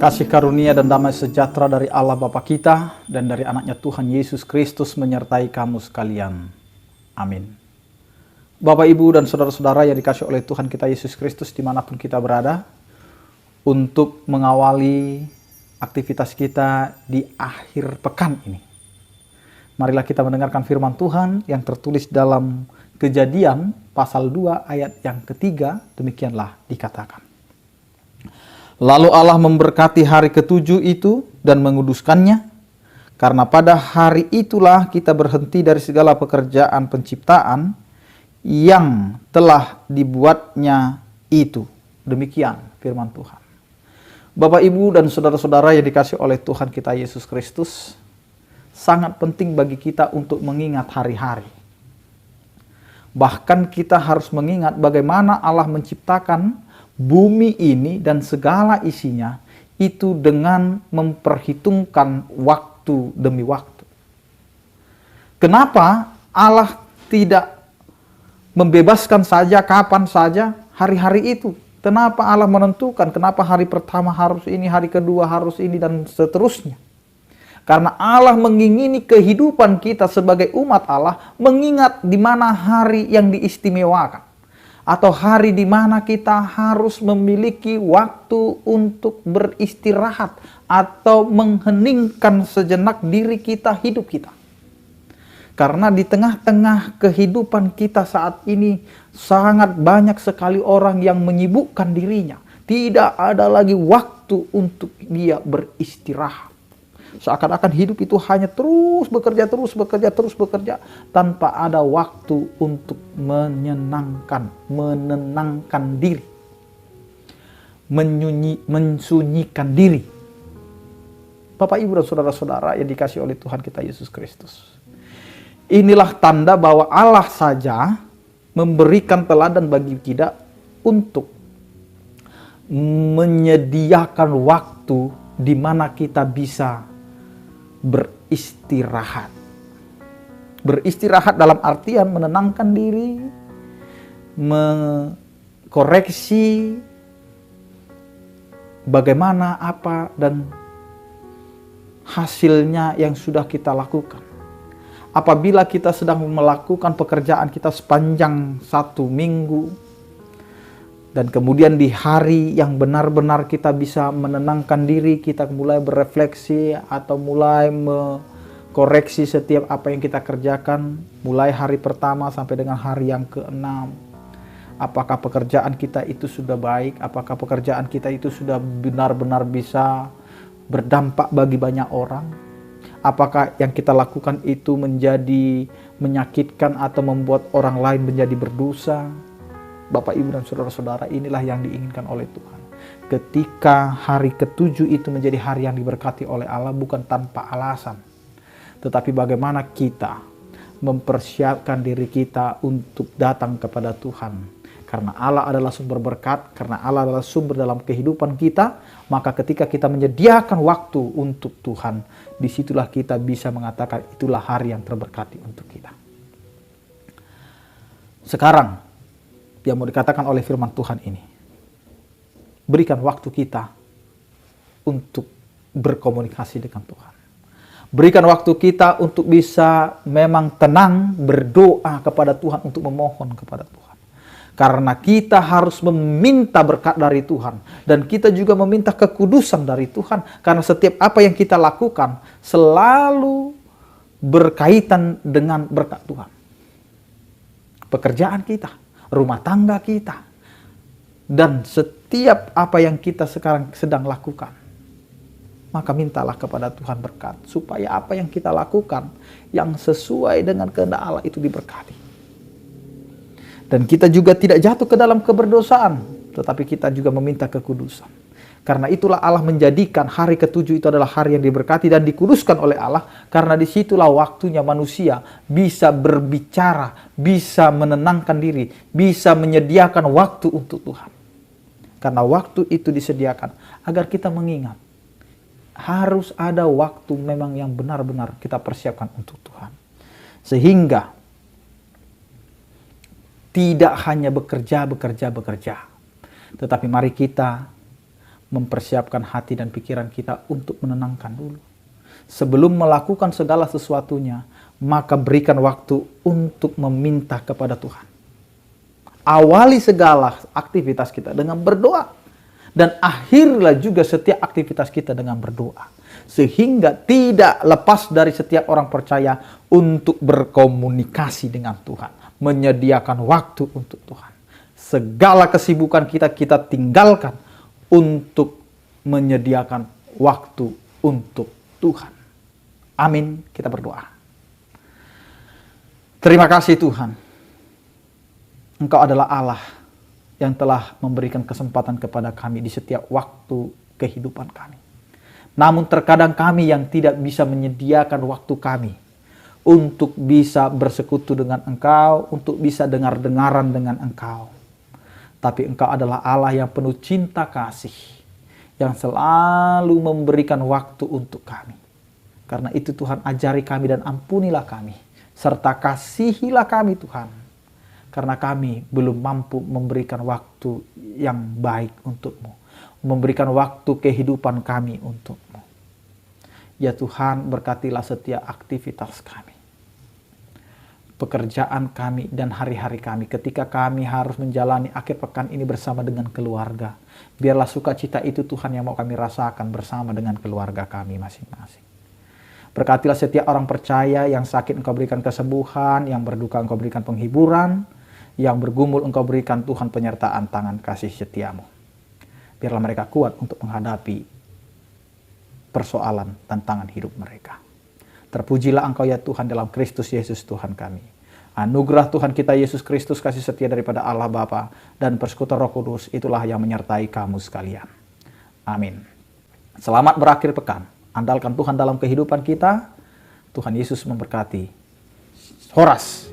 Kasih karunia dan damai sejahtera dari Allah Bapa kita dan dari anaknya Tuhan Yesus Kristus menyertai kamu sekalian. Amin. Bapak, Ibu, dan saudara-saudara yang dikasihi oleh Tuhan kita Yesus Kristus dimanapun kita berada, untuk mengawali aktivitas kita di akhir pekan ini, marilah kita mendengarkan firman Tuhan yang tertulis dalam Kejadian pasal 2 ayat yang ketiga. Demikianlah dikatakan. Lalu Allah memberkati hari ketujuh itu dan menguduskannya, karena pada hari itulah kita berhenti dari segala pekerjaan penciptaan yang telah dibuatnya itu. Demikian firman Tuhan. Bapak, Ibu, dan saudara-saudara yang dikasihi oleh Tuhan kita Yesus Kristus, sangat penting bagi kita untuk mengingat hari-hari. Bahkan kita harus mengingat bagaimana Allah menciptakan bumi ini dan segala isinya itu dengan memperhitungkan waktu demi waktu. Kenapa Allah tidak membebaskan saja kapan saja hari-hari itu? Kenapa Allah menentukan kenapa hari pertama harus ini, hari kedua harus ini, dan seterusnya? Karena Allah mengingini kehidupan kita sebagai umat Allah, mengingat di mana hari yang diistimewakan. Atau hari di mana kita harus memiliki waktu untuk beristirahat atau mengheningkan sejenak diri kita, hidup kita. Karena di tengah-tengah kehidupan kita saat ini sangat banyak sekali orang yang menyibukkan dirinya. Tidak ada lagi waktu untuk dia beristirahat. Seakan-akan hidup itu hanya terus bekerja tanpa ada waktu untuk menenangkan diri, mensunyikan diri. Bapak, Ibu, dan saudara-saudara yang dikasihi oleh Tuhan kita Yesus Kristus. Inilah tanda bahwa Allah saja memberikan teladan bagi kita untuk menyediakan waktu di mana kita bisa beristirahat. Beristirahat dalam artian menenangkan diri, mengkoreksi bagaimana apa dan hasilnya yang sudah kita lakukan. Apabila kita sedang melakukan pekerjaan kita sepanjang 1 minggu, dan kemudian di hari yang benar-benar kita bisa menenangkan diri, kita mulai berefleksi atau mulai mengkoreksi setiap apa yang kita kerjakan, mulai hari pertama sampai dengan hari yang ke-6. Apakah pekerjaan kita itu sudah baik? Apakah pekerjaan kita itu sudah benar-benar bisa berdampak bagi banyak orang? Apakah yang kita lakukan itu menjadi menyakitkan atau membuat orang lain menjadi berdosa? Bapak, Ibu, dan saudara-saudara, inilah yang diinginkan oleh Tuhan. Ketika hari ketujuh itu menjadi hari yang diberkati oleh Allah, bukan tanpa alasan. Tetapi bagaimana kita mempersiapkan diri kita untuk datang kepada Tuhan. Karena Allah adalah sumber berkat, karena Allah adalah sumber dalam kehidupan kita, maka ketika kita menyediakan waktu untuk Tuhan, disitulah kita bisa mengatakan itulah hari yang terberkati untuk kita. Sekarang, yang mau dikatakan oleh firman Tuhan ini, berikan waktu kita untuk berkomunikasi dengan Tuhan. Berikan waktu kita untuk bisa memang tenang berdoa kepada Tuhan, untuk memohon kepada Tuhan. Karena kita harus meminta berkat dari Tuhan, dan kita juga meminta kekudusan dari Tuhan, karena setiap apa yang kita lakukan selalu berkaitan dengan berkat Tuhan. Pekerjaan kita, rumah tangga kita, dan setiap apa yang kita sekarang sedang lakukan, maka mintalah kepada Tuhan berkat, supaya apa yang kita lakukan yang sesuai dengan kehendak Allah itu diberkati. Dan kita juga tidak jatuh ke dalam keberdosaan, tetapi kita juga meminta kekudusan. Karena itulah Allah menjadikan hari ketujuh itu adalah hari yang diberkati dan dikuduskan oleh Allah, karena disitulah waktunya manusia bisa berbicara, bisa menenangkan diri, bisa menyediakan waktu untuk Tuhan. Karena waktu itu disediakan agar kita mengingat, harus ada waktu memang yang benar-benar kita persiapkan untuk Tuhan. Sehingga tidak hanya bekerja, tetapi mari kita mempersiapkan hati dan pikiran kita untuk menenangkan dulu. Sebelum melakukan segala sesuatunya, maka berikan waktu untuk meminta kepada Tuhan. Awali segala aktivitas kita dengan berdoa. Dan akhirlah juga setiap aktivitas kita dengan berdoa. Sehingga tidak lepas dari setiap orang percaya untuk berkomunikasi dengan Tuhan. Menyediakan waktu untuk Tuhan. Segala kesibukan kita tinggalkan untuk menyediakan waktu untuk Tuhan. Amin. Kita berdoa. Terima kasih Tuhan. Engkau adalah Allah yang telah memberikan kesempatan kepada kami di setiap waktu kehidupan kami. Namun terkadang kami yang tidak bisa menyediakan waktu kami untuk bisa bersekutu dengan Engkau, untuk bisa dengar-dengaran dengan Engkau. Tapi Engkau adalah Allah yang penuh cinta kasih, yang selalu memberikan waktu untuk kami. Karena itu Tuhan, ajari kami dan ampunilah kami, serta kasihilah kami Tuhan. Karena kami belum mampu memberikan waktu yang baik untuk-Mu. Memberikan waktu kehidupan kami untuk-Mu. Ya Tuhan, berkatilah setiap aktivitas kami. Pekerjaan kami dan hari-hari kami. Ketika kami harus menjalani akhir pekan ini bersama dengan keluarga. Biarlah sukacita itu Tuhan yang mau kami rasakan bersama dengan keluarga kami masing-masing. Berkatilah setiap orang percaya yang sakit Engkau berikan kesembuhan, yang berduka Engkau berikan penghiburan, yang bergumul Engkau berikan Tuhan penyertaan tangan kasih setiamu. Biarlah mereka kuat untuk menghadapi persoalan tantangan hidup mereka. Terpujilah Engkau ya Tuhan dalam Kristus Yesus Tuhan kami. Anugerah Tuhan kita Yesus Kristus, kasih setia daripada Allah Bapa dan persekutuan Roh Kudus, itulah yang menyertai kamu sekalian. Amin. Selamat berakhir pekan. Andalkan Tuhan dalam kehidupan kita. Tuhan Yesus memberkati. Horas.